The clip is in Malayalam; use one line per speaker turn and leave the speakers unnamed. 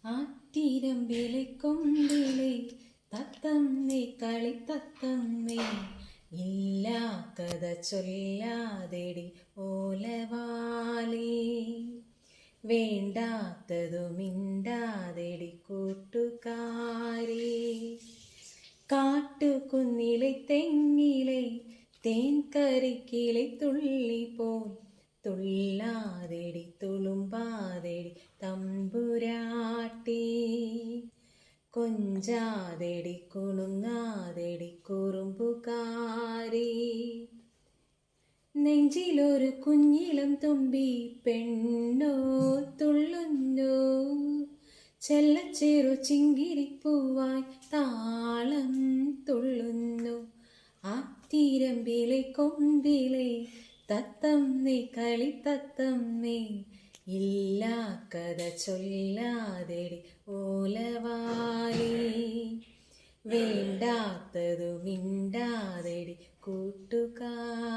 ആറ്റിരമ്പിലെ കൊമ്പിലെ തത്തമ്മേ കളിത്തത്തമ്മേ ഇല്ലാ കഥ ചൊല്ലാതെടി ഓലവാലേ വേണ്ടാത്തതു മിണ്ടാതെടി കൂട്ടുകാരേ കാട്ടുകുന്നിലെ തെങ്ങിലെ തേൻകരിക്കിലെ തുള്ളി പോൽ തുള്ളാതെടി തുളുമ്പാതെടി തമ്പുരാട്ടി കൊഞ്ചാതെടി കുണുങ്ങാതെടി കുറുമ്പുകാരി നെഞ്ചിലൊരു കുഞ്ഞിളം തുമ്പി പെണ്ണോ തുള്ളുന്നു ചെല്ലച്ചേറു ചിങ്കിരിപ്പൂവായി താളം തുള്ളുന്നു ആറ്റിരമ്പിലെ കൊമ്പിലെ തത്തമ്മേ കളിത്തത്തമ്മേ ഇല്ലാ കഥ ചൊല്ലാതെടി ഓലവാലേ വേണ്ടാത്തതു മിണ്ടാതെടി കൂട്ടുകാരേ